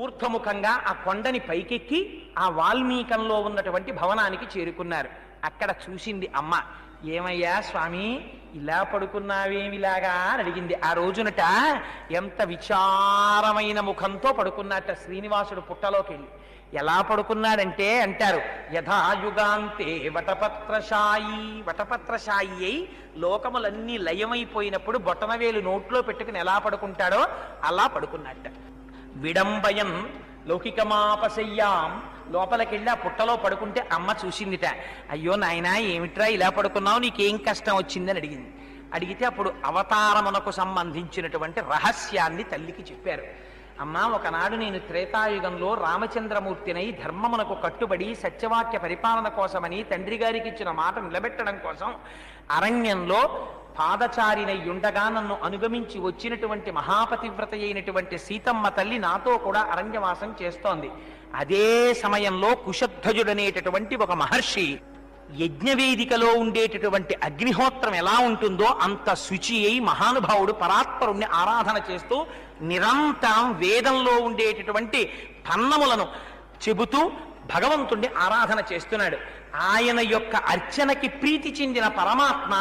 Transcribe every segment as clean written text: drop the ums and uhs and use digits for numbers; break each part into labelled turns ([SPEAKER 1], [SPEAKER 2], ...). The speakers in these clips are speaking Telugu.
[SPEAKER 1] ఊర్ధ్వముఖంగా ఆ కొండని పైకెక్కి ఆ వాల్మీకంలో ఉన్నటువంటి భవనానికి చేరుకున్నారు. అక్కడ చూసింది అమ్మ. ఏమయ్యా స్వామి, ఇలా పడుకున్నావేమిలాగా అని అడిగింది. ఆ రోజునట ఎంత విచారమైన ముఖంతో పడుకున్నట్ట శ్రీనివాసుడు పుట్టలోకి వెళ్ళి. ఎలా పడుకున్నాడంటే అంటారు, యథాయుగాంతే వటపత్రశాయి, వటపత్రశాయి అయి లోకములన్నీ లయమైపోయినప్పుడు బొటనవేలు నోట్లో పెట్టుకుని ఎలా పడుకుంటాడో అలా పడుకున్నట్ట. విడంబయం లౌకికమాపశయ్యాం, లోపలికెళ్ళి ఆ పుట్టలో పడుకుంటే అమ్మ చూసిందిట. అయ్యో నాయనా, ఏమిట్రా ఇలా పడుకున్నావు, నీకేం కష్టం వచ్చిందని అడిగింది. అడిగితే అప్పుడు అవతారమునకు సంబంధించినటువంటి రహస్యాన్ని తల్లికి చెప్పారు. అమ్మా, ఒకనాడు నేను త్రేతాయుగంలో రామచంద్రమూర్తినై ధర్మమునకు కట్టుబడి సత్యవాక్య పరిపాలన కోసమని తండ్రి గారికి ఇచ్చిన మాట నిలబెట్టడం కోసం అరణ్యంలో పాదచారినై ఉండగా నన్ను అనుగమించి వచ్చినటువంటి మహాపతివ్రత అయినటువంటి సీతమ్మ తల్లి నాతో కూడా అరణ్యవాసం చేస్తోంది. అదే సమయంలో కుశధ్వజుడనేటటువంటి ఒక మహర్షి యజ్ఞవేదికలో ఉండేటటువంటి అగ్నిహోత్రం ఎలా ఉంటుందో అంత శుచి అయి మహానుభావుడు పరాత్పరుణ్ణి ఆరాధన చేస్తూ నిరంతరం వేదంలో ఉండేటటువంటి పన్నములను చెబుతూ భగవంతుణ్ణి ఆరాధన చేస్తున్నాడు. ఆయన యొక్క అర్చనకి ప్రీతి చెందిన పరమాత్మ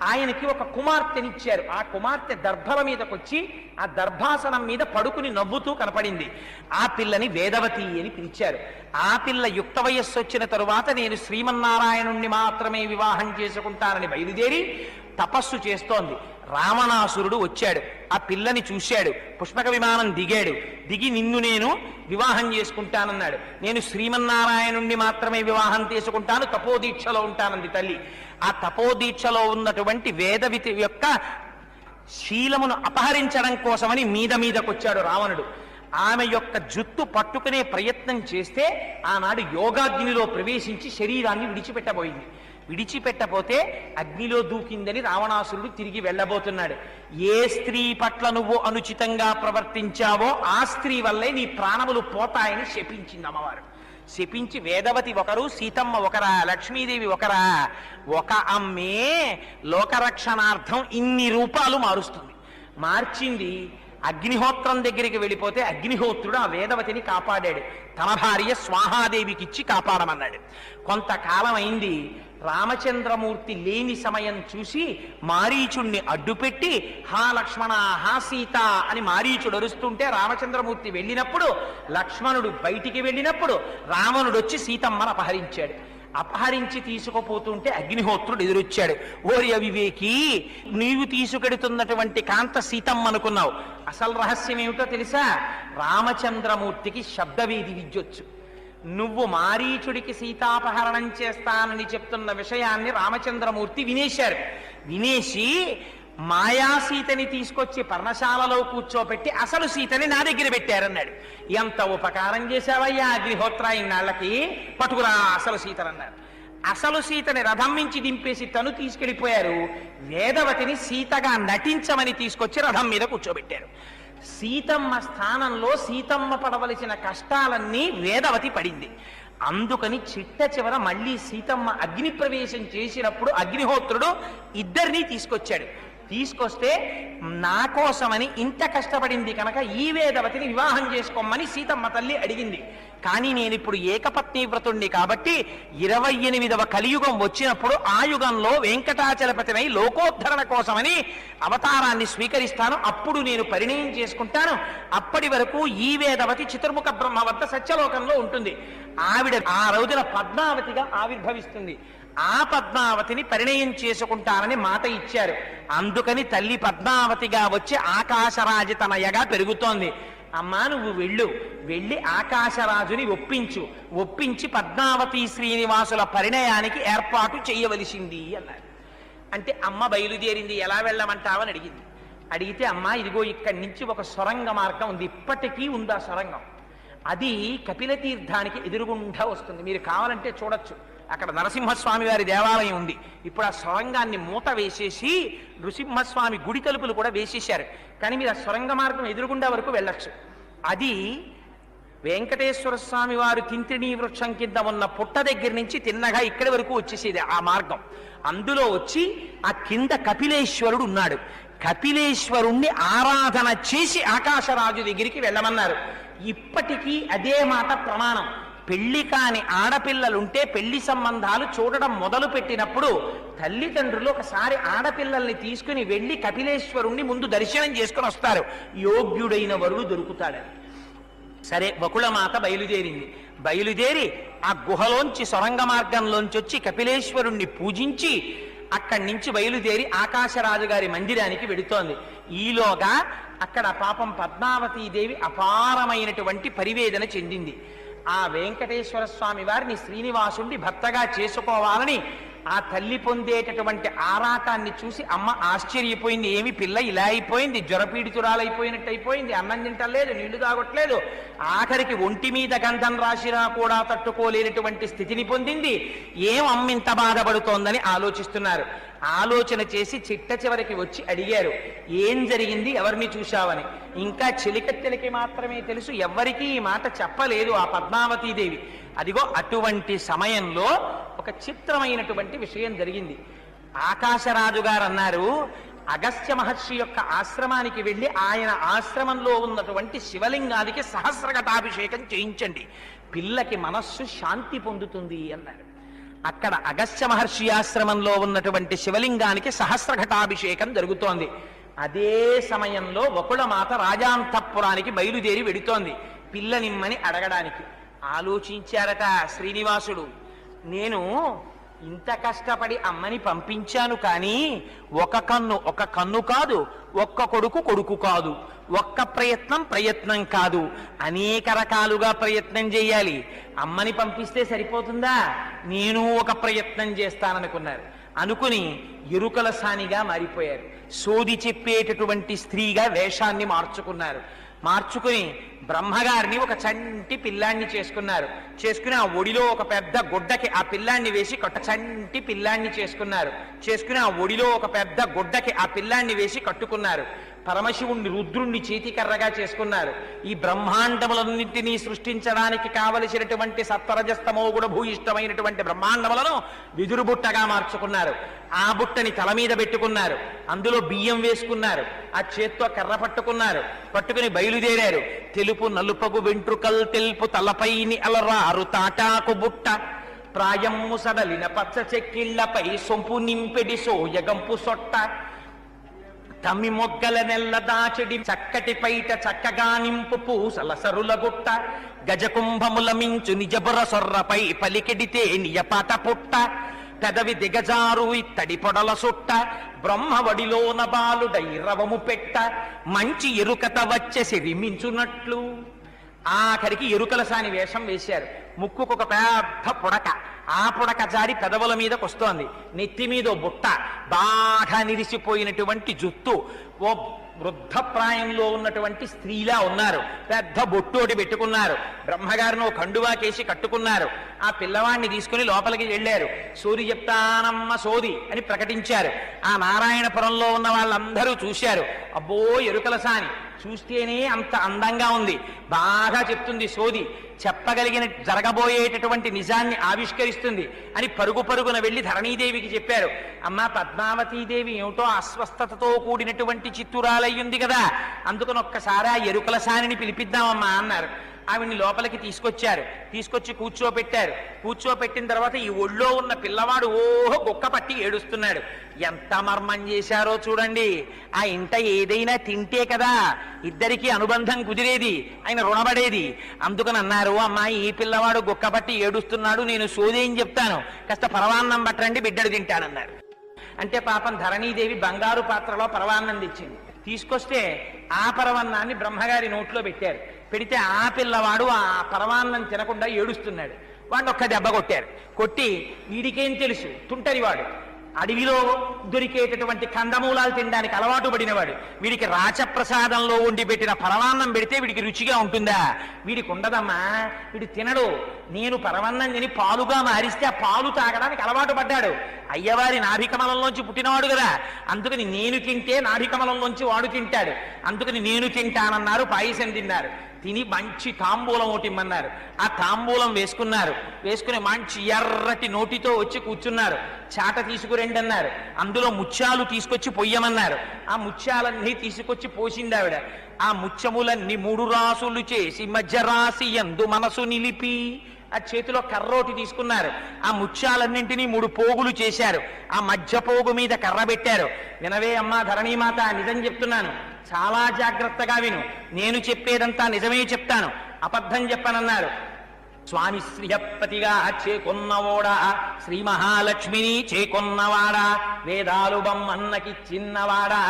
[SPEAKER 1] ఆయనకి ఒక కుమార్తెనిచ్చారు. ఆ కుమార్తె దర్భల మీదకొచ్చి ఆ దర్భాసనం మీద పడుకుని నవ్వుతూ కనపడింది. ఆ పిల్లని వేదవతి అని పిలిచారు. ఆ పిల్ల యుక్త వయస్సు వచ్చిన తరువాత నేను శ్రీమన్నారాయణుణ్ణి మాత్రమే వివాహం చేసుకుంటానని బయలుదేరి తపస్సు చేస్తోంది. రావణాసురుడు వచ్చాడు, ఆ పిల్లని చూశాడు, పుష్పక విమానం దిగాడు. దిగి నిన్ను నేను వివాహం చేసుకుంటానన్నాడు. నేను శ్రీమన్నారాయణుణ్ణి మాత్రమే వివాహం చేసుకుంటాను, తపోదీక్షలో ఉంటానంది తల్లి. ఆ తపోదీక్షలో ఉన్నటువంటి వేదవితి యొక్క శీలమును అపహరించడం కోసమని మీదకొచ్చాడు రావణుడు. ఆమె యొక్క జుత్తు పట్టుకునే ప్రయత్నం చేస్తే ఆనాడు యోగాగ్నిలో ప్రవేశించి శరీరాన్ని విడిచిపెట్టబోయింది. విడిచిపెట్టపోతే అగ్నిలో దూకిందని రావణాసురుడు తిరిగి వెళ్ళబోతున్నాడు. ఏ స్త్రీ పట్ల నువ్వు అనుచితంగా ప్రవర్తించావో ఆ స్త్రీ వల్లే నీ ప్రాణములు పోతాయని శపించింది అమ్మవారు. శపించి వేదవతి ఒకరు, సీతమ్మ ఒకరా, లక్ష్మీదేవి ఒకరా? ఒక అమ్మే లోకరక్షణార్థం ఇన్ని రూపాలు మారుస్తుంది. మార్చింది. అగ్నిహోత్రం దగ్గరికి వెళ్ళిపోతే అగ్నిహోత్రుడు ఆ వేదవతిని కాపాడాడు. తన భార్య స్వాహాదేవికి ఇచ్చి కాపాడమన్నాడు. కొంతకాలం అయింది. రామచంద్రమూర్తి లేని సమయం చూసి మారీచుణ్ణి అడ్డుపెట్టి హా లక్ష్మణ, హా సీత అని మారీచుడు అరుస్తుంటే రామచంద్రమూర్తి వెళ్ళినప్పుడు, లక్ష్మణుడు బయటికి వెళ్ళినప్పుడు రావణుడు వచ్చి సీతమ్మను అపహరించాడు. అపహరించి తీసుకుపోతుంటే అగ్నిహోత్రుడు ఎదురొచ్చాడు. ఓరి అవివేకి, నీవు తీసుకెడుతున్నటువంటి కాంత సీతమ్మ అనుకున్నావు. అసలు రహస్యం ఏమిటో తెలుసా? రామచంద్రమూర్తికి శబ్దవేది విద్యొచ్చు. నువ్వు మారీచుడికి సీతాపహరణం చేస్తానని చెప్తున్న విషయాన్ని రామచంద్రమూర్తి వినేశారు. వినేసి మాయా సీతని తీసుకొచ్చి పర్ణశాలలో కూర్చోబెట్టి అసలు సీతని నా దగ్గర పెట్టారన్నాడు. ఎంత ఉపకారం చేశావయ్యా అగ్నిహోత్ర, ఇన్నాళ్ళకి పట్టుకురా అసలు సీతనన్నారు. అసలు సీతని రథం నుంచి దింపేసి తను తీసుకెళ్లిపోయారు. వేదవతిని సీతగా నటించమని తీసుకొచ్చి రథం మీద కూర్చోబెట్టారు. సీతమ్మ స్థానంలో సీతమ్మ పడవలసిన కష్టాలన్నీ వేదవతి పడింది. అందుకని చిట్ట చివర మళ్ళీ సీతమ్మ అగ్ని ప్రవేశం చేసినప్పుడు అగ్నిహోత్రుడు ఇద్దరినీ తీసుకొచ్చాడు. తీసుకొస్తే నా కోసమని ఇంత కష్టపడింది కనుక ఈ వేదవతిని వివాహం చేసుకోమని సీతమ్మ తల్లి అడిగింది. కానీ నేను ఇప్పుడు ఏకపత్ని వ్రతుణ్ణి కాబట్టి 28వ కలియుగం వచ్చినప్పుడు ఆ యుగంలో వెంకటాచలపతినై లోకోద్ధరణ కోసమని అవతారాన్ని స్వీకరిస్తాను. అప్పుడు నేను పరిణయం చేసుకుంటాను. అప్పటి వరకు ఈ వేదవతి చతుర్ముఖ బ్రహ్మ వద్ద సత్యలోకంలో ఉంటుంది. ఆవిడ ఆ రోజున పద్మావతిగా ఆవిర్భవిస్తుంది. ఆ పద్మావతిని పరిణయం చేసుకుంటానని మాట ఇచ్చారు. అందుకని తల్లి పద్మావతిగా వచ్చి ఆకాశరాజతనయగా పెరుగుతోంది. అమ్మా, నువ్వు వెళ్ళి ఆకాశరాజుని ఒప్పించి పద్మావతి శ్రీనివాసుల పరిణయానికి ఏర్పాటు చేయవలసింది అన్నారు. అంటే అమ్మ బయలుదేరింది. ఎలా వెళ్ళమంటావని అడిగింది. అడిగితే అమ్మ, ఇదిగో ఇక్కడి నుంచి ఒక సొరంగ మార్గం ఉంది, ఇప్పటికీ ఉంది ఆ సొరంగం. అది కపిల తీర్థానికి ఎదురుగుండా వస్తుంది. మీరు కావాలంటే చూడొచ్చు. అక్కడ నరసింహస్వామి వారి దేవాలయం ఉంది. ఇప్పుడు ఆ సొరంగాన్ని మూత వేసేసి నృసింహస్వామి గుడి తలుపులు కూడా వేసేశారు. కానీ మీరు ఆ సొరంగ మార్గం ఎదురుగుండా వరకు వెళ్ళొచ్చు. అది వెంకటేశ్వర స్వామి వారు తింతిణీ వృక్షం కింద ఉన్న పుట్ట దగ్గర నుంచి తిన్నగా ఇక్కడి వరకు వచ్చేసేది ఆ మార్గం. అందులో వచ్చి ఆ కింద కపిలేశ్వరుడు ఉన్నాడు. కపిలేశ్వరుణ్ణి ఆరాధన చేసి ఆకాశరాజు దగ్గరికి వెళ్ళమన్నారు. ఇప్పటికీ అదే మాట ప్రమాణం. పెళ్లి కాని ఆడపిల్లలుంటే పెళ్లి సంబంధాలు చూడడం మొదలు పెట్టినప్పుడు తల్లిదండ్రులు ఒకసారి ఆడపిల్లల్ని తీసుకుని వెళ్ళి కపిలేశ్వరుణ్ణి ముందు దర్శనం చేసుకుని వస్తారు, యోగ్యుడైన వరుడు దొరుకుతాడని. సరే, బకుళమాత బయలుదేరి ఆ గుహలోంచి సొరంగ మార్గంలోంచి వచ్చి కపిలేశ్వరుణ్ణి పూజించి అక్కడి నుంచి బయలుదేరి ఆకాశరాజు గారి మందిరానికి వెడుతోంది. ఈలోగా అక్కడ పాపం పద్మావతీదేవి అపారమైనటువంటి పరివేదన చెందింది. ఆ వెంకటేశ్వర స్వామి వారిని శ్రీనివాసుని భర్తగా చేసుకోవాలని ఆ తల్లి పొందేటటువంటి ఆరాటాన్ని చూసి అమ్మ ఆశ్చర్యపోయింది. ఏమి పిల్ల ఇలా అయిపోయింది, జ్వరపీడితురాలైపోయినట్టు అయిపోయింది, అన్నం తింటలేదు, నీళ్లు తాగొట్లేదు, ఆఖరికి ఒంటి మీద గంధం రాసినా కూడా తట్టుకోలేనటువంటి స్థితిని పొందింది. ఏం అమ్మింత బాధపడుతోందని ఆలోచిస్తున్నారు. ఆలోచన చేసి చిట్ట చివరికి వచ్చి అడిగారు, ఏం జరిగింది, ఎవరిని చూశావని. ఇంకా చెలికత్తెలకి మాత్రమే తెలుసు, ఎవ్వరికీ ఈ మాట చెప్పలేదు ఆ పద్మావతీదేవి. అదిగో అటువంటి సమయంలో ఒక చిత్రమైనటువంటి విషయం జరిగింది. ఆకాశరాజు గారు అన్నారు, అగస్త్య మహర్షి యొక్క ఆశ్రమానికి వెళ్ళి ఆయన ఆశ్రమంలో ఉన్నటువంటి శివలింగానికి సహస్రఘటాభిషేకం చేయించండి, పిల్లకి మనస్సు శాంతి పొందుతుంది అన్నారు. అక్కడ అగస్త్య మహర్షి ఆశ్రమంలో ఉన్నటువంటి శివలింగానికి సహస్రఘటాభిషేకం జరుగుతోంది. అదే సమయంలో వకుళమాత రాజాంతఃపురానికి బయలుదేరి వెడుతోంది పిల్లనిమ్మని అడగడానికి. ఆలోచించారట శ్రీనివాసుడు, నేను ఇంత కష్టపడి అమ్మని పంపించాను, కానీ ఒక కన్ను కాదు, ఒక్క కొడుకు కాదు, ఒక్క ప్రయత్నం కాదు, అనేక రకాలుగా ప్రయత్నం చేయాలి. అమ్మని పంపిస్తే సరిపోతుందా, నేను ఒక ప్రయత్నం చేస్తాననుకున్నారు. అనుకుని ఎరుకల సానిగా మారిపోయారు. సోది చెప్పేటటువంటి స్త్రీగా వేషాన్ని మార్చుకుని బ్రహ్మగారిని ఒక చంటి పిల్లాన్ని చేసుకుని ఆ ఒడిలో ఒక పెద్ద గుడ్డకి ఆ పిల్లాన్ని వేసి కట్టుకున్నారు. పరమశివుణ్ణి రుద్రుణ్ణి చేతికర్రగా చేసుకున్నారు. ఈ బ్రహ్మాండములన్నింటినీ సృష్టించడానికి కావలసినటువంటి సత్వరజస్తమో కూడా భూయిష్టమైనటువంటి బ్రహ్మాండములను విదురు బుట్టగా మార్చుకున్నారు. ఆ బుట్టని తల మీద పెట్టుకున్నారు, అందులో బియ్యం వేసుకున్నారు, ఆ చేత్తో కర్ర పట్టుకుని బయలుదేరారు. తెలుపు నలుపగు వెంట్రుకల్ తెలుపు తలపైని అలరారు తాటాకు బుట్ట, ప్రాయమ్ము సడలిన పచ్చ చెక్కిళ్లపై సొంపు నింపెడి సోయగంపు సొట్ట, తమ్మి మొగ్గల నెల్ల దాచెడి చక్కటి పైట చక్కగా నింపు పూసల సరుల గుట్ట, గజకుంభముల మించు నిజబుర సొర్రపై పలికెడితే నియపాట పుట్ట, పెదవి దిగజారు ఇత్తడి పొడల సుట్ట, బ్రహ్మవడిలోన బాలుడై రవము పెట్ట, మంచి ఎరుకత వచ్చేసి రిమించున్నట్లు. ఆఖరికి ఎరుకల సాని వేషం వేశారు. ముక్కుకు ఒక పెద్ద పుడక, ఆ పుడక జారి పెదవుల మీదకి వస్తోంది. నెత్తి మీద బుట్ట, బాగా నిరిసిపోయినటువంటి జుత్తు, ఓ వృద్ధప్రాయంలో ఉన్నటువంటి స్త్రీలా ఉన్నారు. పెద్ద బొట్టోటి పెట్టుకున్నారు. బ్రహ్మగారిని ఓ కండువాకేసి కట్టుకున్నారు. ఆ పిల్లవాడిని తీసుకుని లోపలికి వెళ్ళారు. సోది చెప్తానమ్మ సోది అని ప్రకటించారు. ఆ నారాయణపురంలో ఉన్న వాళ్ళందరూ చూశారు. అబ్బో, ఎరుకల సాని చూస్తేనే అంత అందంగా ఉంది, బాగా చెప్తుంది సోది, చెప్పగలిగిన జరగబోయేటటువంటి నిజాన్ని ఆవిష్కరిస్తుంది అని పరుగున వెళ్ళి ధరణీదేవికి చెప్పారు. అమ్మా, పద్మావతీదేవి ఏమిటో అస్వస్థతతో కూడినటువంటి చిత్తురాలయ్యింది కదా, అందుకని ఒక్కసారి ఆ ఎరుకల సానిని పిలిపిద్దామమ్మా అన్నారు. ఆవిడ్ని లోపలికి తీసుకొచ్చి కూర్చోపెట్టిన తర్వాత ఈ ఒళ్ళో ఉన్న పిల్లవాడు ఓహో గుక్క పట్టి ఏడుస్తున్నాడు. ఎంత మర్మం చేశారో చూడండి. ఆ ఇంట ఏదైనా తింటే కదా ఇద్దరికీ అనుబంధం కుదిరేది, ఆయన రుణపడేది. అందుకని అన్నారు, అమ్మాయి ఈ పిల్లవాడు గుక్క పట్టి ఏడుస్తున్నాడు, నేను సోదేం చెప్తాను, కాస్త పరవాన్నం పట్టండి, బిడ్డడు తింటానన్నారు. అంటే పాపం ధరణీదేవి బంగారు పాత్రలో పరవాన్నం తెచ్చింది. తీసుకొస్తే ఆ పరవాన్నాన్ని బ్రహ్మగారి నోట్లో పెడితే ఆ పిల్లవాడు ఆ పరమాన్నం తినకుండా ఏడుస్తున్నాడు. వాడిని ఒక్క దెబ్బ కొట్టి, వీడికేం తెలుసు, తుంటరివాడు, అడవిలో దొరికేటటువంటి కందమూలాలు తినడానికి అలవాటు పడినవాడు, వీడికి రాచప్రసాదంలో ఉండి పెట్టిన పరమాన్నం పెడితే వీడికి రుచిగా ఉంటుందా? వీడికి ఉండదమ్మా, వీడు తినడు. నేను పరమాన్నం తిని పాలుగా మారిస్తే ఆ పాలు తాగడానికి అలవాటు పడ్డాడు. అయ్యవారి నాభికమలంలోంచి పుట్టినవాడు కదా, అందుకని నేను తింటే నాభికమలంలోంచి వాడు తింటాడు, అందుకని నేను తింటానన్నారు. పాయసం తిన్నారు. తిని మంచి తాంబూలం ఒకటిమ్మన్నారు. ఆ తాంబూలం వేసుకున్నారు. వేసుకుని మంచి ఎర్రటి నోటితో వచ్చి కూర్చున్నారు. చాట తీసుకురండి అన్నారు. అందులో ముత్యాలు తీసుకొచ్చి పొయ్యమన్నారు. ఆ ముత్యాలన్నీ తీసుకొచ్చి పోసింది ఆవిడ. ఆ ముత్యములన్నీ 3 రాసులు చేసి మధ్య రాసి యందు మనసు నిలిపి, ఆ చేతిలో కర్రోటి తీసుకున్నారు. ఆ ముత్యాలన్నింటినీ 3 పోగులు చేశారు. ఆ మధ్య పోగు మీద కర్ర పెట్టారు. వినవే అమ్మా ధరణీమాత, నిజం చెప్తున్నాను, చాలా జాగ్రత్తగా విను. నేను చెప్పేదంతా నిజమే చెప్తాను, అబద్ధం చెప్పనన్నారు. స్వామి శ్రీయపతిగా చేకొన్నవోడా, శ్రీ మహాలక్ష్మిని చేకొన్నవాడా, వేదాలు బమ్మన్నకి చిన్నవాడా,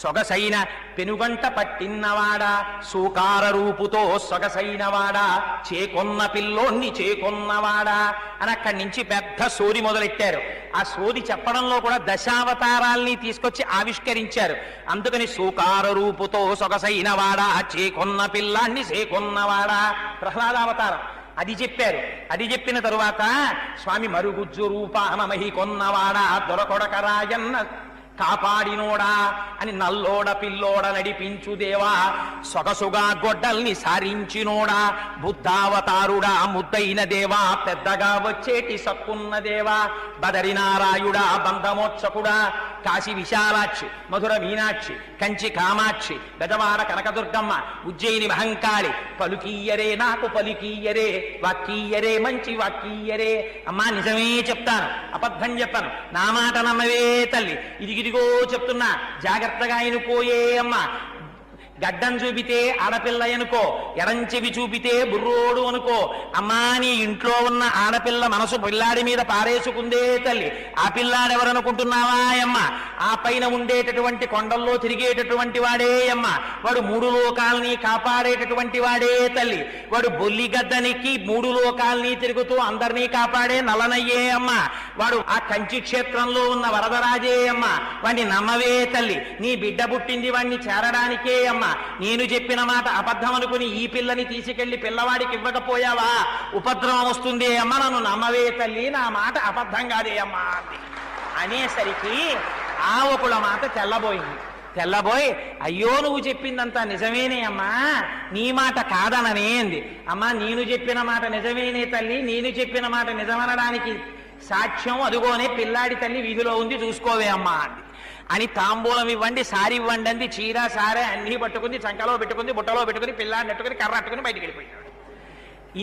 [SPEAKER 1] సొగసైన పెనుగంట పట్టిన్నవాడా, సూకార రూపుతో సొగసైనవాడా, చేకొన్న పిల్లోన్ని చేకొన్నవాడా అని అక్కడి నుంచి పెద్ద సోది మొదలెట్టారు. ఆ సోది చెప్పడంలో కూడా దశావతారాల్ని తీసుకొచ్చి ఆవిష్కరించారు. అందుకని సూకార రూపుతో సొగసైనవాడా, చేకొన్న పిల్లాన్ని చేకొన్నవాడా, ప్రహ్లాదావతారం అది చెప్పారు. అది చెప్పిన తరువాత స్వామి మరుగుజ్జు రూపానమహి కొన్నవాడా, దొరకొడకరాయన్న కాపాడినోడా అని నల్లోడ పిల్లోడ నడిపించు దేవా, సొగసుగా గొడ్డల్ని సారించినోడా, బుద్ధావతారుడా ముద్దైన దేవా, పెద్దగా వచ్చేటి సక్కున్న దేవా, బదరినారాయుడా బంధమోత్సకుడా, కాశీ విశాలాక్షి, మధుర మీనాక్షి, కంచి కామాక్షి, గజవాడ కనకదుర్గమ్మ, ఉజ్జయిని మహంకాళి, పలుకీయరే నాకు పలుకీయరే, వాక్కీయరే మంచి వాక్కీయరే. అమ్మా నిజమే చెప్తాను, అబద్ధం చెప్పను, నా మాట నమ్మవే తల్లి. ఇదిగో చెప్తున్నా, జాగ్రత్తగా అయిపోయే అమ్మ. గడ్డం చూపితే ఆడపిల్ల అనుకో, ఎడంచెవి చూపితే బుర్రోడు అనుకో. అమ్మా నీ ఇంట్లో ఉన్న ఆడపిల్ల మనసు పిల్లాడి మీద పారేసుకుందే తల్లి. ఆ పిల్లాడెవరనుకుంటున్నావా అమ్మ? ఆ పైన ఉండేటటువంటి కొండల్లో తిరిగేటటువంటి వాడే అమ్మ. వాడు 3 లోకాల్ని కాపాడేటటువంటి వాడే తల్లి. వాడు బొల్లిగద్దనికి 3 లోకాల్ని తిరుగుతూ అందరినీ కాపాడే నలనయ్యే అమ్మ. వాడు ఆ కంచి క్షేత్రంలో ఉన్న వరదరాజే అమ్మ. వాడిని నమ్మవే తల్లి. నీ బిడ్డ పుట్టింది వాడిని చేరడానికే అమ్మ. నేను చెప్పిన మాట అబద్ధం అనుకుని ఈ పిల్లని తీసుకెళ్లి పిల్లవాడికి ఇవ్వకపోయావా, ఉపద్రవం వస్తుంది అమ్మ, నన్ను నమ్మవే తల్లి, నా మాట అబద్ధం కాదే అమ్మా అంది. అనేసరికి ఆ ఒకళ్ళ మాట తెల్లబోయింది. తెల్లబోయి, అయ్యో నువ్వు చెప్పిందంతా నిజమేనే అమ్మా, నీ మాట కాదననే అంది. అమ్మా నేను చెప్పిన మాట నిజమేనే తల్లి, నేను చెప్పిన మాట నిజమనడానికి సాక్ష్యం అదుగోనే పిల్లాడి తల్లి వీధిలో ఉంది, చూసుకోవే అమ్మా అంది. అని తాంబూలం ఇవ్వండి, సారి ఇవ్వండి అంది. చీర సారే అన్నీ పట్టుకుంది, చంకలో పెట్టుకుంది, బుట్టలో పెట్టుకుని, పిల్లాడిని పెట్టుకుని, కర్ర అట్టుకుని బయటికి వెళ్ళిపోయాడు.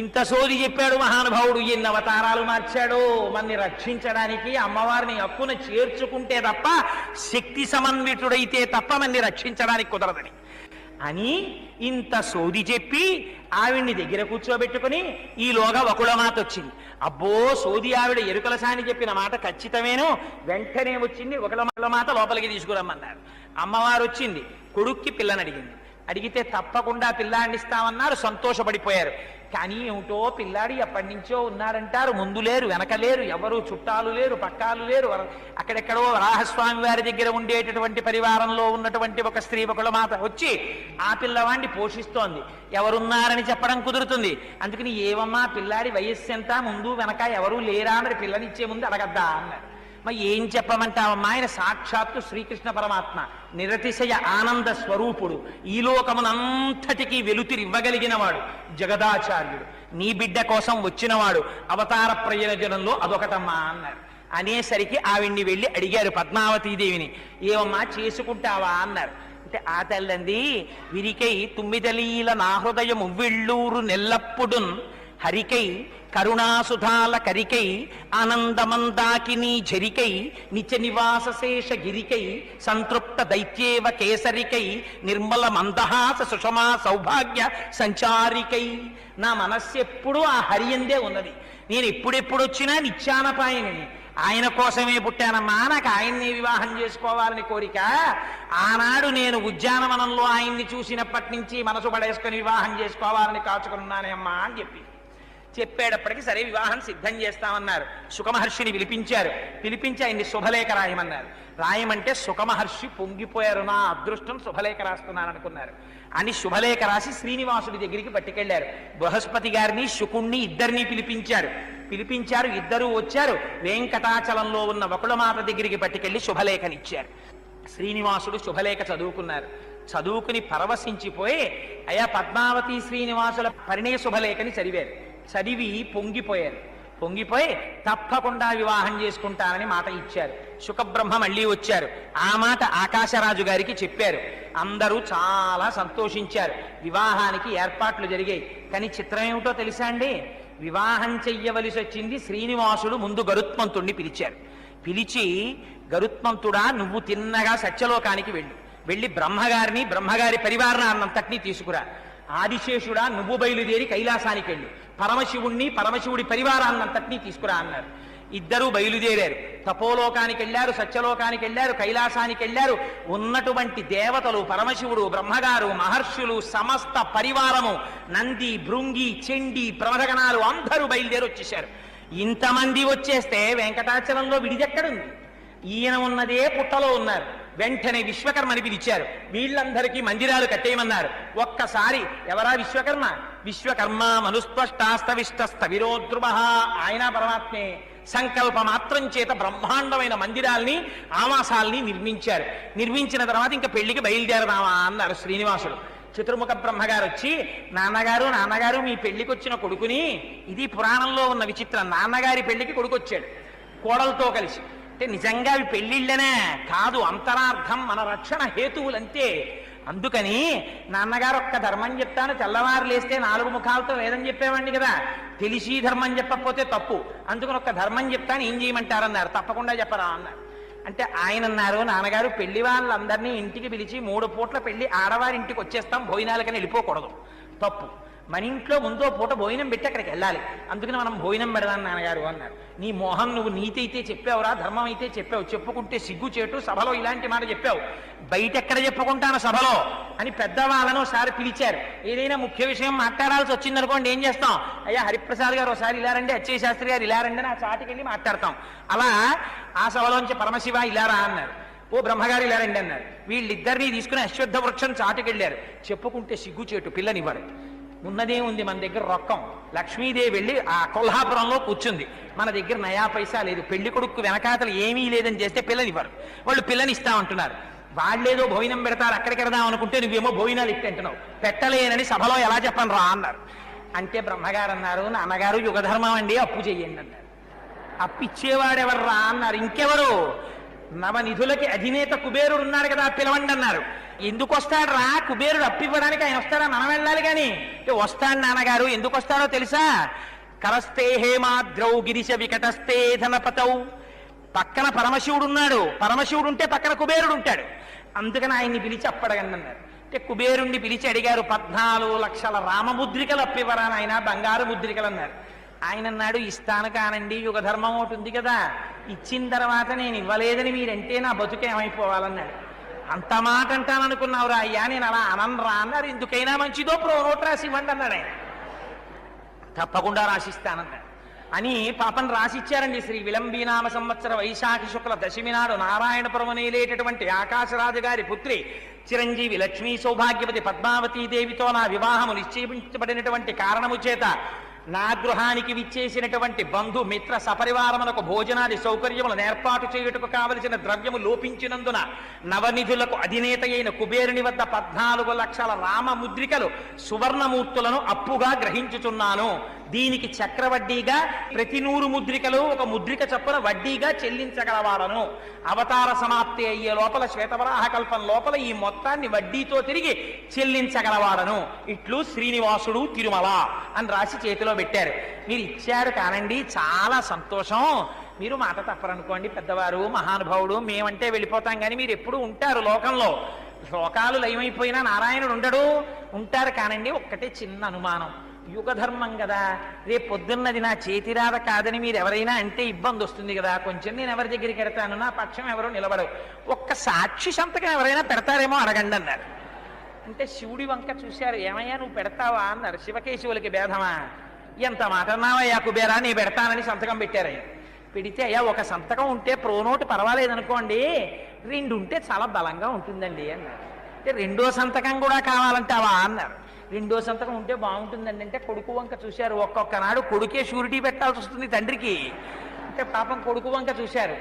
[SPEAKER 1] ఇంత సోది చెప్పాడు మహానుభావుడు. ఎన్ని అవతారాలు మార్చాడు మన్ని రక్షించడానికి. అమ్మవారిని హక్కున చేర్చుకుంటే తప్ప, శక్తి సమన్వితుడైతే తప్ప మన్ని రక్షించడానికి కుదరదని అని ఇంత సోది చెప్పి ఆవిడ్ని దగ్గర కూర్చోబెట్టుకుని ఈలోగా వకుళమాత వచ్చింది. అబ్బో సోది ఆవిడ ఎరుకల సాని చెప్పిన మాట ఖచ్చితమేను. వెంటనే వచ్చింది వకుళమాత, లోపలికి తీసుకురమ్మన్నారు. అమ్మవారు వచ్చింది, కొడుక్కి పిల్లని అడిగింది. అడిగితే తప్పకుండా పిల్లాడిని ఇస్తామన్నారు. సంతోషపడిపోయారు. కానీ ఏమిటో పిల్లాడి ఎప్పటి నుంచో ఉన్నారంటారు, ముందు లేరు వెనక లేరు, ఎవరు చుట్టాలు లేరు, పక్కాలు లేరు. అక్కడెక్కడో వరాహస్వామి వారి దగ్గర ఉండేటటువంటి పరివారంలో ఉన్నటువంటి ఒక స్త్రీ వకుళమాత వచ్చి ఆ పిల్లవాడిని పోషిస్తోంది. ఎవరున్నారని చెప్పడం కుదురుతుంది. అందుకని ఏవమ్మా పిల్లాడి వయస్సు ఎంత, ముందు వెనక ఎవరూ లేరా, మరి పిల్లనిచ్చే ముందు అడగద్దా అన్నారు. మరి ఏం చెప్పమంటావమ్మా, ఆయన సాక్షాత్తు శ్రీకృష్ణ పరమాత్మ, నిరతిశయ ఆనంద స్వరూపుడు, ఈ లోకమునంతటికీ వెలుతిరివ్వగలిగిన వాడు, జగదాచార్యుడు, నీ బిడ్డ కోసం వచ్చినవాడు, అవతార ప్రయోజనంలో అదొకటమ్మా అన్నారు. అనేసరికి ఆవిడ్ని వెళ్ళి అడిగారు పద్మావతీదేవిని, ఏమమ్మా చేసుకుంటావా అన్నారు. అంటే ఆ తల్లంది, విరికై తుమ్మిదలీల నా హృదయము విళ్ళూరు నెల్లప్పుడున్, హరికై కరుణాసుధాల కరికై ఆనందమందాకినీ ఝరికై నిత్య నివాస శేష గిరికై సంతృప్త దైత్యేవ కేసరికై నిర్మల మందహాస సుషమా సౌభాగ్య సంచారికై. నా మనస్సు ఎప్పుడూ ఆ హరియందే ఉన్నది. నేను ఎప్పుడెప్పుడు వచ్చినా నిత్యానపాయనని, ఆయన కోసమే పుట్టానమ్మా, నాకు ఆయన్ని వివాహం చేసుకోవాలని కోరిక. ఆనాడు నేను ఉద్యానవనంలో ఆయన్ని చూసినప్పటి నుంచి మనసు పడేసుకొని వివాహం చేసుకోవాలని కాచుకున్నానే అమ్మా అని చెప్పేటప్పటికి సరే వివాహం సిద్ధం చేస్తామన్నారు. సుఖమహర్షిని పిలిపించి ఆయన్ని శుభలేఖ రాయమన్నారు. రాయమంటే సుఖమహర్షి పొంగిపోయారు, నా అదృష్టం శుభలేఖ రాస్తున్నాను అనుకున్నారు. అని శుభలేఖ రాసి శ్రీనివాసుడి దగ్గరికి పట్టుకెళ్లారు. బృహస్పతి గారిని శుకుణ్ణి ఇద్దరిని పిలిపించారు. ఇద్దరూ వచ్చారు. వెంకటాచలంలో ఉన్న వకుళమాత దగ్గరికి పట్టుకెళ్లి శుభలేఖనిచ్చారు. శ్రీనివాసుడు శుభలేఖ చదువుకున్నారు. చదువుకుని పరవశించిపోయి అయా పద్మావతి శ్రీనివాసుల పరిణయ శుభలేఖని చదివారు. చదివి పొంగిపోయి తప్పకుండా వివాహం చేసుకుంటానని మాట ఇచ్చారు. శుకబ్రహ్మ మళ్ళీ వచ్చారు. ఆ మాట ఆకాశరాజు గారికి చెప్పారు. అందరూ చాలా సంతోషించారు. వివాహానికి ఏర్పాట్లు జరిగాయి. కానీ చిత్రం ఏమిటో తెలుసా అండి? వివాహం చెయ్యవలసి వచ్చింది శ్రీనివాసుడు ముందు గరుత్మంతుణ్ణి పిలిచారు. పిలిచి, గరుత్మంతుడా, నువ్వు తిన్నగా సత్యలోకానికి వెళ్ళి బ్రహ్మగారి పరివారాన్నంతటినీ తీసుకురా. ఆదిశేషుడా, నువ్వు బయలుదేరి కైలాసానికి వెళ్ళు. పరమశివుడి పరివారాన్నంతటినీ తీసుకురా అన్నారు. ఇద్దరూ బయలుదేరారు. తపోలోకానికి వెళ్ళారు, సత్యలోకానికి వెళ్ళారు, కైలాసానికి వెళ్ళారు. ఉన్నటువంటి దేవతలు, పరమశివుడు, బ్రహ్మగారు, మహర్షులు, సమస్త పరివారము, నంది, భృంగి, చెండి, ప్రమథగణాలు అందరూ బయలుదేరి వచ్చేశారు. ఇంతమంది వచ్చేస్తే వెంకటాచలంలో విడిదెక్కడుంది? ఈయన ఉన్నదే పుట్టలో ఉన్నారు. వెంటనే విశ్వకర్మని పిలిచారు. వీళ్ళందరికీ మందిరాలు కట్టేయమన్నారు. ఒక్కసారి ఎవరా విశ్వకర్మ మనుస్పష్టాస్తవిష్టస్తవిరోద్రుమ, ఆయన పరమాత్మే. సంకల్ప మాత్రం చేత బ్రహ్మాండమైన మందిరాల్ని, ఆవాసాల్ని నిర్మించారు. నిర్మించిన తర్వాత ఇంకా పెళ్లికి బయలుదేరదామా అన్నారు శ్రీనివాసుడు. చతుర్ముఖ బ్రహ్మగారు వచ్చి, నాన్నగారు మీ పెళ్లికి వచ్చిన కొడుకుని, ఇది పురాణంలో ఉన్న విచిత్రం, నాన్నగారి పెళ్లికి కొడుకు వచ్చాడు కోడలతో కలిసి. అంటే నిజంగా అవి పెళ్లిళ్ళనే కాదు, అంతరార్థం, మన రక్షణ హేతువులంతే. అందుకని నాన్నగారు ఒక్క ధర్మం చెప్తాను, తెల్లవారు లేస్తే 4 ముఖాలతో వేదం చెప్పేవాడిని కదా, తెలిసి ధర్మం చెప్పకపోతే తప్పు, అందుకని ఒక్క ధర్మం చెప్తాను, ఏం చేయమంటారన్నారు. తప్పకుండా చెప్పరా అన్నారు. అంటే ఆయన అన్నారు, నాన్నగారు పెళ్లి వాళ్ళందరినీ ఇంటికి పిలిచి 3 పూట్ల పెళ్లి ఆడవారింటికి వచ్చేస్తాం, భోజనాలకని వెళ్ళిపోకూడదు, తప్పు. మన ఇంట్లో ముందో పూట భోజనం పెట్టి అక్కడికి వెళ్ళాలి, అందుకని మనం భోజనం పెడదాం నాన్నగారు అన్నారు. నీ మోహం, నువ్వు నీతి అయితే చెప్పావురా, ధర్మం అయితే చెప్పావు, చెప్పుకుంటే సిగ్గుచేటు, సభలో ఇలాంటి మాట చెప్పావు, బయట ఎక్కడ చెప్పుకుంటాను సభలో అని పెద్దవాళ్ళను ఒకసారి పిలిచారు. ఏదైనా ముఖ్య విషయం మాట్లాడాల్సి వచ్చిందనుకోండి, ఏం చేస్తాం? అయ్యా హరిప్రసాద్ గారు ఒకసారి ఇలా రండి, అచ్చయ్య శాస్త్రి గారు ఇలా రండి అని ఆ చాటికి వెళ్ళి మాట్లాడతాం. అలా ఆ సభలోంచి పరమశివ ఇలా రా అన్నారు, ఓ బ్రహ్మగారు ఇలా రండి అన్నారు. వీళ్ళిద్దరినీ తీసుకుని అశ్వత్థ వృక్షం చాటుకి వెళ్ళారు. చెప్పుకుంటే సిగ్గుచేటు, పిల్లనివ్వరు. ఉన్నదే ఉంది మన దగ్గర రొక్కం. లక్ష్మీదేవి వెళ్ళి ఆ కొల్హాపురంలో కూర్చుంది, మన దగ్గర నయా పైసా లేదు, పెళ్లి కొడుకు వెనకాతలు ఏమీ లేదని చేస్తే పిల్లనివ్వరు. వాళ్ళు పిల్లని ఇస్తామంటున్నారు. వాళ్ళేదో భోజనం పెడతారు, అక్కడికి వెడదాం అనుకుంటే నువ్వేమో భోజనాలు ఇట్టంటున్నావు, పెట్టలేనని సభలో ఎలా చెప్పను రా అన్నారు. అంటే బ్రహ్మగారు అన్నారు, నాన్నగారు యుగధర్మం అండి, అప్పు చెయ్యండి అన్నారు. అప్పిచ్చేవాడెవరు రా అన్నారు. ఇంకెవరు? నవనిధులకి అధినేత కుబేరుడు ఉన్నాడు కదా, పిలవండి అన్నారు. ఎందుకు వస్తాడు రా కుబేరుడు? అప్పివ్వడానికి ఆయన వస్తాడా? మనం వెళ్ళాలి. కానీ వస్తాడు నాన్నగారు. ఎందుకు వస్తాడో తెలుసా? కరస్తే హేమాద్రౌ గిరిశ వికటస్తే ధనపతౌ. పక్కన పరమశివుడు ఉన్నాడు, పరమశివుడు ఉంటే పక్కన కుబేరుడు ఉంటాడు, అందుకని ఆయన్ని పిలిచి అప్పడగండి అన్నారు. అంటే కుబేరుణ్ణి పిలిచి అడిగారు, 14 లక్షల రామముద్రికలు అప్పివ్వరా నాయన, బంగారు ముద్రికలు అన్నారు. ఆయన అన్నాడు, ఇస్తాను కానండి, యుగధర్మం ఒకటి ఉంది కదా, ఇచ్చిన తర్వాత నేను ఇవ్వలేదని మీరంటే నా బతుకు ఏమైపోవాలన్నాడు. అంత మాట అంటాననుకున్నావురా అయ్యా, నేను అలా అననరా అన్నారు. ఎందుకైనా మంచిదో నోట్ రాసి ఇవ్వండి అన్నాడు ఆయన. తప్పకుండా రాసిస్తానన్నాడు అని పాపం రాసిచ్చారండి. శ్రీ విలంబీనామ సంవత్సర వైశాఖ శుక్ల దశమి నాడు నారాయణపురం నేలేటటువంటి ఆకాశరాజు గారి పుత్రి చిరంజీవి లక్ష్మీ సౌభాగ్యవతి పద్మావతీదేవితో నా వివాహము నిశ్చయించబడినటువంటి కారణము చేత నా గృహానికి విచ్చేసినటువంటి బంధు మిత్ర సపరివారములకు భోజనాది సౌకర్యములను ఏర్పాటు చేయుటకు కావలసిన ద్రవ్యము లోపించినందున నవనిధులకు అధినేత అయిన కుబేరుని వద్ద 14 లక్షల రామముద్రికలు సువర్ణమూర్తులను అప్పుగా గ్రహించుచున్నాను. దీనికి చక్రవడ్డీగా ప్రతి 100 ముద్రికలు 1 ముద్రిక చొప్పున వడ్డీగా చెల్లించగలవాడను. అవతార సమాప్తి అయ్యే లోపల, శ్వేతవరాహ కల్పం లోపల ఈ మొత్తాన్ని వడ్డీతో తిరిగి చెల్లించగలవాడను. ఇట్లు శ్రీనివాసుడు తిరుమల అని రాసి చేతిలో పెట్టారు. మీరు ఇచ్చారు కానండి, చాలా సంతోషం. మీరు మాట తప్పరనుకోండి, పెద్దవారు మహానుభావుడు, మేమంటే వెళ్ళిపోతాం, కానీ మీరు ఎప్పుడు ఉంటారు లోకంలో. లోకాలు లయమైపోయినా నారాయణుడు ఉండడు, ఉంటారు కానండి. ఒక్కటే చిన్న అనుమానం, యుగధర్మం కదా, రేపు పొద్దున్నది నా చేతిరాద కాదని మీరు ఎవరైనా అంటే ఇబ్బంది వస్తుంది కదా, కొంచెం నేను ఎవరి దగ్గరికి పెడతాను, నా పక్షం ఎవరో నిలబడవు, ఒక్క సాక్షి సంతకం ఎవరైనా పెడతారేమో అడగండి అన్నారు. అంటే శివుడి వంక చూశారు, ఏమయ్యా నువ్వు పెడతావా అన్నారు. శివకేశవులకి భేదమా? ఎంత మాట అన్నావయ్యా కుబేరా, నీ పెడతానని సంతకం పెట్టారు. పెడితే, అయ్యా ఒక సంతకం ఉంటే ప్రోనోటు పర్వాలేదనుకోండి, 2 ఉంటే చాలా బలంగా ఉంటుందండి అన్నారు. అంటే 2వ సంతకం కూడా కావాలంటావా అన్నారు. 2వ సంతకం ఉంటే బాగుంటుందండి అంటే కొడుకు వంక చూశారు. ఒక్కొక్క నాడు కొడుకే షూరిటీ పెట్టాల్సి వస్తుంది తండ్రికి. అంటే పాపం కొడుకు వంక చూశారు.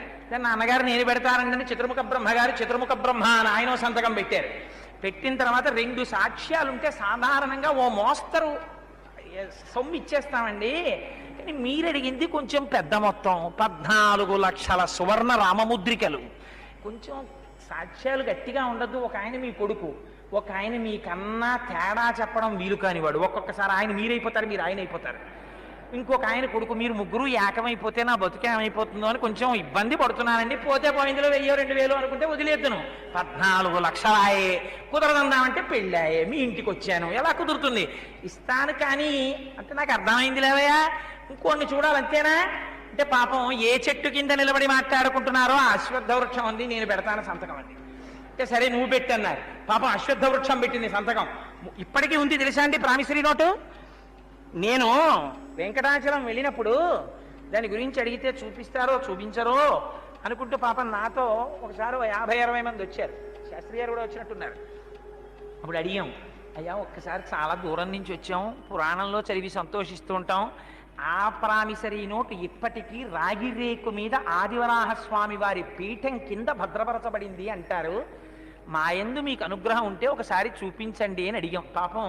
[SPEAKER 1] నాన్నగారు నేను పెడతానండి చతుర్ముఖ బ్రహ్మగారు చతుర్ముఖ బ్రహ్మ అని ఆయన సంతకం పెట్టారు. పెట్టిన తర్వాత 2 సాక్ష్యాలుంటే సాధారణంగా ఓ మోస్తరు సొమ్ము ఇచ్చేస్తామండి. కానీ మీరు అడిగింది కొంచెం పెద్ద మొత్తం, 14 లక్షల సువర్ణ రామముద్రికలు. కొంచెం సాక్ష్యాలు గట్టిగా ఉండద్దు. ఒక ఆయన మీ కొడుకు, ఒక ఆయన మీకన్నా తేడా చెప్పడం వీలు కానివాడు. ఒక్కొక్కసారి ఆయన మీరైపోతారు, మీరు ఆయన అయిపోతారు. ఇంకొక ఆయన కొడుకు, మీరు ముగ్గురు ఏకమైపోతే నా బతుకు ఏమైపోతుందో అని కొంచెం ఇబ్బంది పడుతున్నానండి. పోతే పోయిందిలో 1000-2000 అనుకుంటే వదిలేద్దును. 14 లక్షలాయే, కుదరదందామంటే పెళ్ళాయే, మీ ఇంటికి వచ్చాను, ఎలా కుదురుతుంది? ఇస్తాను కానీ అంటే నాకు అర్థమైంది లేవయ్యా, ఇంకొన్ని చూడాలంతేనా అంటే పాపం ఏ చెట్టు కింద నిలబడి మాట్లాడుకుంటున్నారో ఆ అశ్వత్థ వృక్షం ఉంది, నేను పెడతాను సంతకం అండి అంటే సరే నువ్వు పెట్టన్నారు. పాపం అశ్వత్థ వృక్షం పెట్టింది సంతకం. ఇప్పటికీ ఉంది తెలుసా అండి ప్రామిసరీ నోటు. నేను వెంకటాచలం వెళ్ళినప్పుడు దాని గురించి అడిగితే చూపిస్తారో చూపించరో అనుకుంటూ పాపం నాతో ఒకసారి 50-60 మంది వచ్చారు. శాస్త్రి గారు కూడా వచ్చినట్టున్నారు. అప్పుడు అడిగాం, అయ్యా ఒక్కసారి చాలా దూరం నుంచి వచ్చాం, పురాణంలో చదివి సంతోషిస్తూ ఉంటాం, ఆ ప్రామిసరీ నోటు ఇప్పటికీ రాగి రేకు మీద ఆదివరాహస్వామి వారి పీఠం కింద భద్రపరచబడింది అంటారు. మా యందు మీకు అనుగ్రహం ఉంటే ఒకసారి చూపించండి అని అడిగాం. పాపం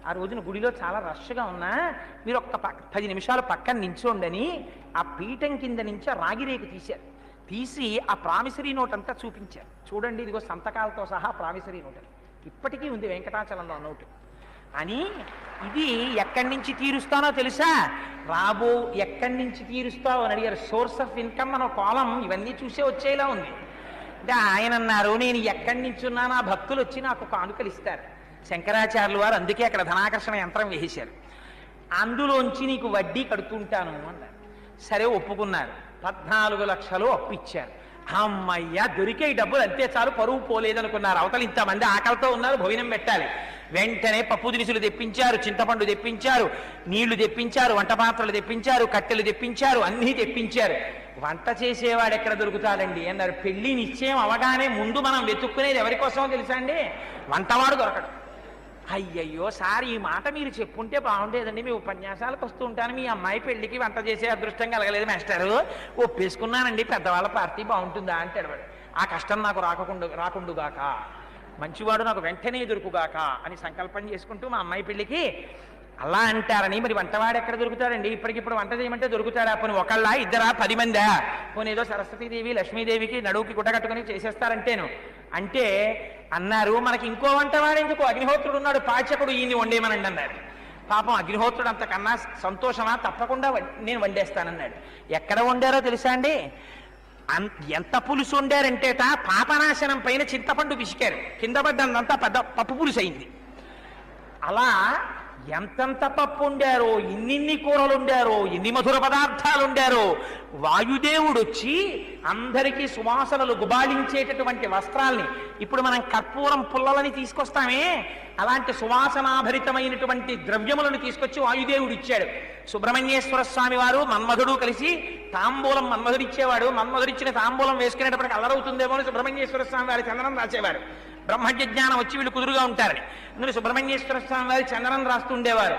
[SPEAKER 1] ఆ రోజున గుడిలో చాలా రష్గా ఉన్నా మీరు ఒక్క 10 నిమిషాలు పక్కన నించోండని ఆ పీఠం కింద నుంచి రాగిరేకు తీశారు. తీసి ఆ ప్రామిసరీ నోట్ అంతా చూపించారు. చూడండి ఇదిగో సంతకాలతో సహా ప్రామిసరీ నోట్ ఇప్పటికీ ఉంది వెంకటాచలంలో నోటు అని. ఇది ఎక్కడి నుంచి తీరుస్తానో తెలుసా? ఎక్కడి నుంచి తీరుస్తావు అని అడిగారు. సోర్స్ ఆఫ్ ఇన్కమ్ అనే కాలం ఇవన్నీ చూసే వచ్చేలా ఉంది. అంటే ఆయన అన్నారు, నేను ఎక్కడి నుంచి ఉన్నా నా భక్తులు వచ్చి నాకు కానుకలు ఇస్తారు. శంకరాచార్యులు వారు అందుకే అక్కడ ధనాకర్షణ యంత్రం వేసేశారు. అందులోంచి నీకు వడ్డీ కడుతుంటాను అన్నారు. సరే ఒప్పుకున్నారు. 14 లక్షలు అప్పు ఇచ్చారు. అమ్మయ్య దొరికే డబ్బులు అంతే చాలు, పరువు పోలేదనుకున్నారు. అవతల ఇంతమంది ఆకలితో ఉన్నారు, భోజనం పెట్టాలి. వెంటనే పప్పు దినుసులు తెప్పించారు, చింతపండు తెప్పించారు, నీళ్లు తెప్పించారు, వంట పాత్రలు తెప్పించారు, కట్టెలు తెప్పించారు, అన్నీ తెప్పించారు. వంట చేసేవాడు ఎక్కడ దొరుకుతాడండి అన్నారు. పెళ్లి నిశ్చయం అవగానే ముందు మనం వెతుక్కునేది ఎవరి కోసమో తెలుసా అండి? వంటవాడు దొరకడు. అయ్యయ్యో సార్ ఈ మాట మీరు చెప్పుంటే బాగుండేదండి, మీ ఉపన్యాసాలకు వస్తూ ఉంటాను, మీ అమ్మాయి పెళ్లికి వంట చేసే అదృష్టం కలగలేదు మాస్టారు, ఒప్పేసుకున్నానండి, పెద్దవాళ్ళ పార్టీ బాగుంటుందా అంటాడు వాడు. ఆ కష్టం నాకు రాకుండుగాక, మంచివాడు నాకు వెంటనే దొరుకుగాక అని సంకల్పం చేసుకుంటూ మా అమ్మాయి పెళ్లికి అలా అంటారని. మరి వంటవాడు ఎక్కడ దొరుకుతాడండి? ఇప్పటికిప్పుడు వంట చేయమంటే దొరుకుతాడా? పోనీ ఒకళ్ళ, ఇద్దరా, 10 మందా? పోనీ ఏదో సరస్వతీదేవి లక్ష్మీదేవికి నడువుకి గుడ్డ కట్టుకుని చేసేస్తారంటేను అంటే అన్నారు, మనకి ఇంకో వంటవాడు ఎందుకు? అగ్నిహోత్రుడు ఉన్నాడు, పాచకుడు, ఈయన్ని వండేమనండి అన్నారు. పాపం అగ్నిహోత్రుడు అంతకన్నా సంతోషమా, తప్పకుండా నేను వండేస్తానన్నాడు. ఎక్కడ వండారో తెలుసా అండి? ఎంత పులుసు వండారంటేట పాపనాశనం పైన చింతపండు పిసికారు, కింద పడ్డంతా పెద్ద పప్పు పులుసు అయింది. అలా ఎంతంత పప్పు ఉండారో, ఇన్నిన్ని కూరలు ఉండారో, ఎన్ని మధుర పదార్థాలు ఉండారో. వాయుదేవుడు వచ్చి అందరికీ సువాసనలు గుబాళించేటటువంటి వస్త్రాల్ని, ఇప్పుడు మనం కర్పూరం పుల్లలని తీసుకొస్తామే అలాంటి సువాసనాభరితమైనటువంటి ద్రవ్యములను తీసుకొచ్చి వాయుదేవుడు ఇచ్చాడు. సుబ్రహ్మణ్యేశ్వర స్వామి వారు మన్మధుడు కలిసి తాంబూలం మన్మధుడిచ్చేవాడు. మన్మధుడిచ్చిన తాంబూలం వేసుకునేటప్పటికి అల్లరవుతుందేమో అని సుబ్రహ్మణ్యేశ్వర స్వామి వారి చందనం రాసేవారు. బ్రహ్మజ్ఞానం వచ్చి వీళ్ళు కుదురుగా ఉంటారని అందులో సుబ్రహ్మణ్యేశ్వర స్వామి వారి చందనం రాస్తుండేవారు.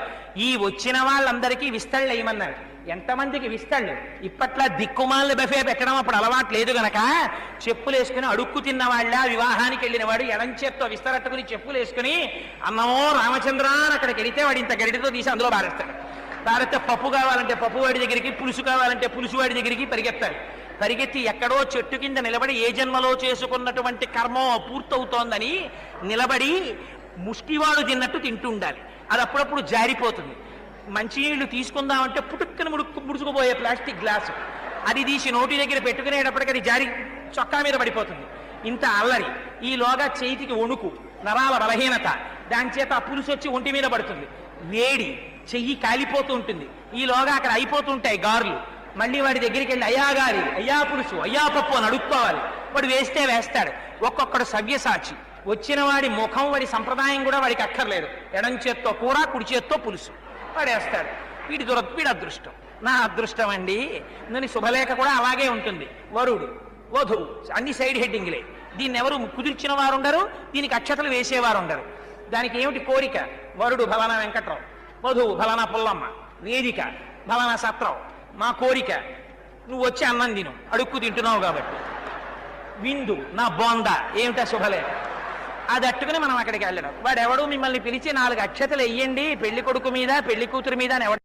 [SPEAKER 1] ఈ వచ్చిన వాళ్ళందరికీ విస్తళ్ళు వేయమన్నారు. ఎంతమందికి విస్తళ్ళు? ఇప్పట్లా దిక్కుమాల బఫే పెట్టడం అప్పుడు అలవాటు లేదు గనక చెప్పులు వేసుకుని అడుక్కు తిన్న వాళ్ళ వివాహానికి వెళ్ళిన వాడు ఎడంచేత్తో విస్తరట్టుకుని చెప్పులు వేసుకుని అన్నమో రామచంద్ర అని అక్కడికి వెళితే వాడు ఇంత గడితో తీసి అందులో బారేస్తాడు. బారేస్తే పప్పు కావాలంటే పప్పు వాడి దగ్గరికి, పులుసు కావాలంటే పులుసు వాడి దగ్గరికి పరిగెత్తాడు. పరిగెత్తి ఎక్కడో చెట్టు కింద నిలబడి ఏ జన్మలో చేసుకున్నటువంటి కర్మో పూర్తవుతోందని నిలబడి ముష్టివాడు తిన్నట్టు తింటూ ఉండాలి. అది అప్పుడప్పుడు జారిపోతుంది. మంచినీళ్లు తీసుకుందామంటే పుట్టుక్కని ముడుచుకుపోయే ప్లాస్టిక్ గ్లాసు అది తీసి నోటి దగ్గర పెట్టుకునేటప్పటికి అది జారి చొక్కా మీద పడిపోతుంది. ఇంత అల్లరి. ఈలోగా చేతికి వణుకు, నరాల బలహీనత, దాని చేత ఆ పులుసు వచ్చి ఒంటి మీద పడుతుంది. వేడి, చెయ్యి కాలిపోతూ ఉంటుంది. ఈలోగా అక్కడ అయిపోతుంటాయి గారులు. మళ్ళీ వాడి దగ్గరికి వెళ్ళి అయ్యా గారి, అయ్యా పులుసు, అయ్యా పప్పు అని అడుక్కోవాలి. వాడు వేస్తే వేస్తాడు. ఒక్కొక్కడు సవ్యసాచి. వచ్చిన వాడి ముఖం, వాడి సంప్రదాయం కూడా వాడికి అక్కర్లేదు. ఎడం చేత్తో కూర, కుడి చేత్తో పులుసు వాడేస్తాడు. వీడి అదృష్టం. నా అదృష్టం అండి. నేను శుభలేఖ కూడా అలాగే ఉంటుంది. వరుడు, వధువు అన్ని సైడ్ హెడ్డింగ్లే. దీన్ని ఎవరు కుదిర్చిన వారు ఉండరు, దీనికి అక్షతలు వేసేవారు ఉండరు. దానికి ఏమిటి కోరిక? వరుడు ఫలానా వెంకట్రావు, వధువు ఫలానా పుల్లమ్మ, వేదిక ఫలానా సత్రం. మా కోరిక నువ్వు వచ్చి అన్నం తిను, అడుక్కు తింటున్నావు కాబట్టి. విందు నా బోందా. ఏమిటా శుభలేఖ? అది అట్టుకుని మనం అక్కడికి వెళ్ళడం. వాడు ఎవడు మిమ్మల్ని పిలిచి 4 అక్షతలు వెయ్యండి పెళ్లి కొడుకు మీద పెళ్లి కూతురు మీద అని ఎవడు